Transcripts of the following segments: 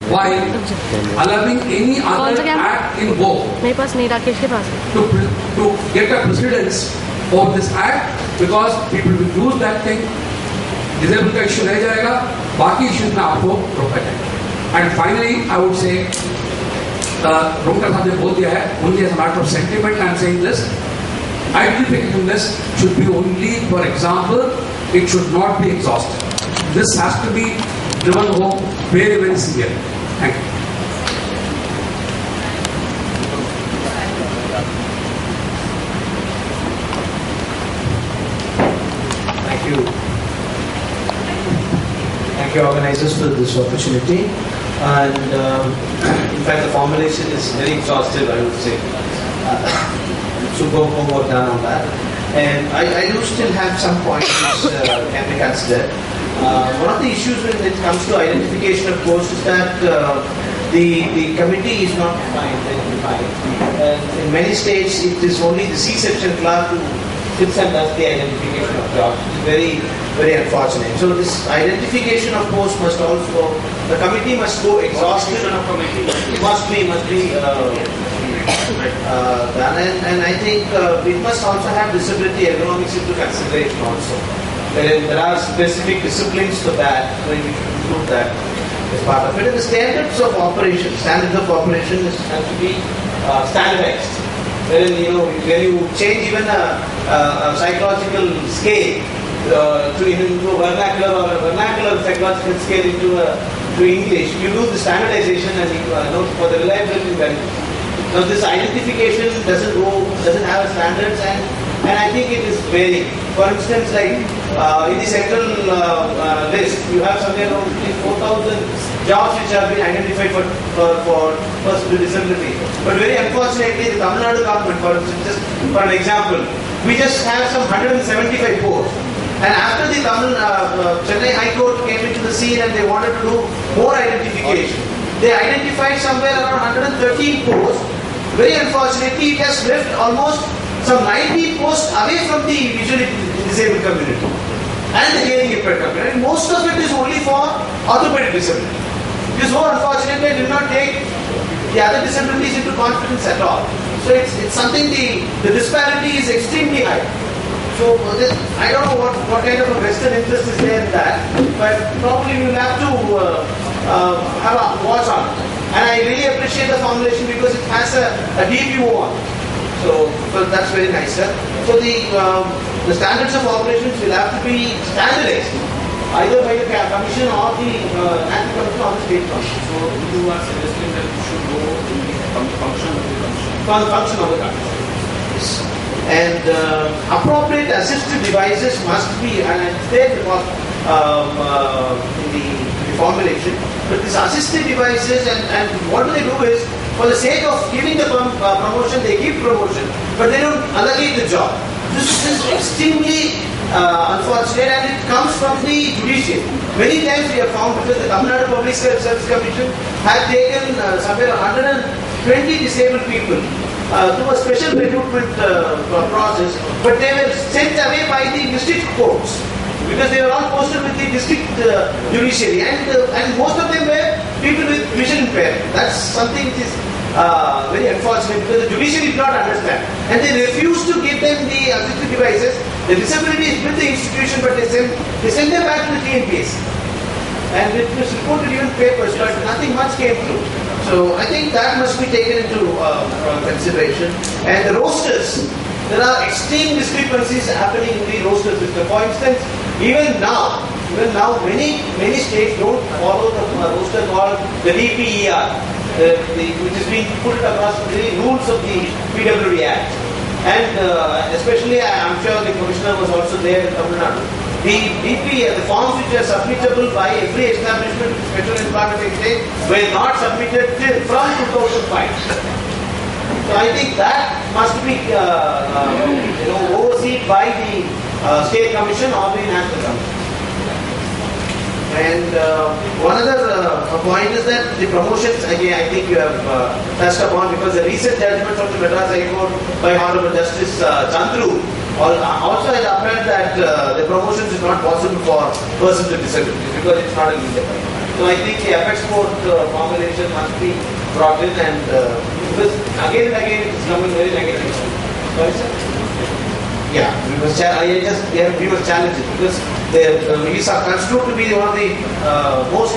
Why allowing any other act in vogue to get a precedence of this act, because people will use that thing. Disabled का issue रह जाएगा, बाकी issues में आपको रोका जाएगा. And finally, I would say, रोमकर साहब ने बोल दिया है, only as a matter of sentiment I am saying this. Identification list should be only for example. It should not be exhaustive. This has to be driven home very, very severely. Thank you. Thank you. Thank you, organizers, for this opportunity. And in fact, the formulation is very exhaustive, I would say. Superb homework done on that. And I do still have some points which can be considered. One of the issues when it comes to identification of posts is that the committee is not identified. In many states, it is only the C-section clerk who sits and does the identification of jobs. It is very, very unfortunate. So this identification of posts must also, the committee must go exhaustive. It must be done, and I think we must also have disability ergonomics into consideration also. There are specific disciplines for that, so we should include that as part of it. And the standards of operation has to be standardized. When you change even a psychological scale into a vernacular or a vernacular psychological scale to English, you do the standardization and for the reliability benefit. Now this identification doesn't have a standards, and I think it is varying. For instance, like in the central list, you have somewhere around 4,000 jobs which have been identified for persons with disability. But very unfortunately, the Tamil Nadu government, for instance, just for an example, we just have some 175 posts. And after the Chennai High Court came into the scene and they wanted to do more identification, they identified somewhere around 113 posts. Very unfortunately, it has left almost some 90 posts away from the visually disabled community and the hearing impaired community. And most of it is only for orthopedic disability. It is more unfortunate they did not take the other disabilities into confidence at all. So it's something, the disparity is extremely high. So I don't know what kind of a vested interest is there in that, but probably we will have to have a watch on it. And I really appreciate the formulation because it has a deep view on it. So that's very nice, sir. So the standards of operations will have to be standardized either by the commission or the national commission or the state commission. So you are suggesting that we should go to the function of the commission. Function of the commission. Yes. And appropriate assistive devices must be, and it's there in the formulation. But these assistive devices, and what do? Is for the sake of giving the promotion, they give promotion, but they don't allocate the job. This is extremely unfortunate, and it comes from the judiciary. Many times we have found, because the Tamil Nadu Public Service Commission had taken somewhere 120 disabled people through a special recruitment process, but they were sent away by the district courts because they were all posted with the district judiciary, and most of them were people with vision impairment. That's something which is very unfortunate because the judiciary did not understand, and they refused to give them the assistive devices. The disability is with the institution, but they send them back to the TNPS. And it was reported even papers, but nothing much came through. So I think that must be taken into consideration. And the rosters, there are extreme discrepancies happening in the roster system. For instance, even now, many states don't follow the roster called the DPER, which is being put across the rules of the PWD Act. And especially, I'm sure the Commissioner was also there in Tamil Nadu. The DPER, the forms which are submittable by every establishment with special employment exchange were not submitted from 2005. So I think that must be overseen by the State Commission or the National Commission. And one other point is that the promotions, again, I think you have touched upon, because the recent judgment from the Madras High Court by Honorable Justice Chandru also has upheld that the promotions is not possible for persons with disabilities because it's not a legal. So I think the apex court formulation must be brought in, and because again and again it is coming very negative. Sorry, sir? Yeah, we must challenge it because we are construed to be one of the most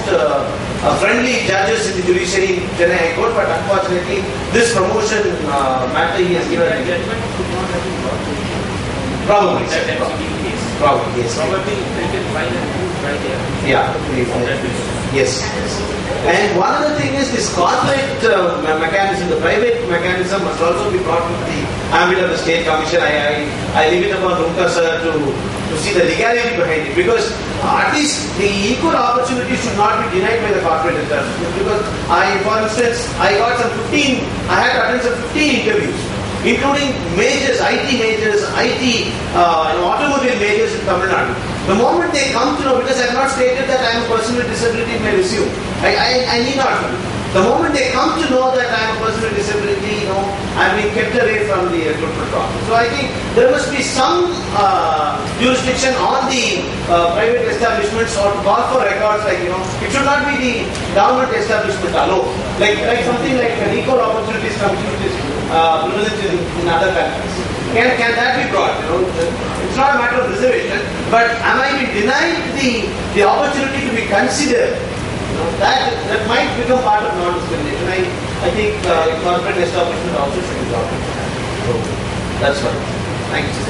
friendly judges in the judiciary in Chennai High Court, but unfortunately this promotion matter he has given. Probably, sir. Probably, yes. Probably they can find a new right there. Yeah. Yes. And one other thing is this corporate mechanism, the private mechanism must also be brought into the ambit of the State Commission. I leave it upon Rumka sir to see the legality behind it, because at least the equal opportunity should not be denied by the corporate establishment. Because for instance, I had to attend some 15 interviews, including majors, IT majors, automobile majors in Tamil Nadu. The moment they come to know, because I have not stated that I am a person with disability in my resume, I need not. The moment they come to know that I am a person with disability, I am being kept away from the recruitment process. So I think there must be some jurisdiction on the private establishments or to call for records, like, it should not be the government establishment alone. Like something like an equal opportunities commission which is prevalent in other countries. Can that be brought? It's not a matter of reservation, but am I being denied the opportunity to be considered? That might become part of non-discrimination. I think corporate establishment also should be brought. So that's right. Thank you.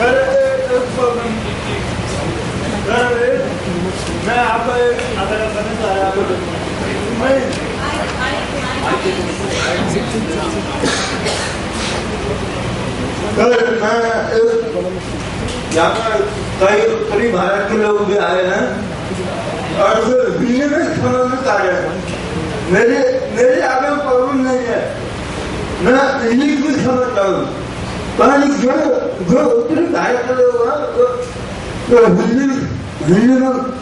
मैं आपको अगर करना चाह रहा हूँ यहाँ पर कई उत्तरी भारत के लोग भी आए हैं और हिंदी में समझ आ रहे हैं। मेरे आगे प्रॉब्लम नहीं है, मैं इंग्लिश भी समझता हूँ, पर जो उत्तरी भारत के लोग हैं हिंदी में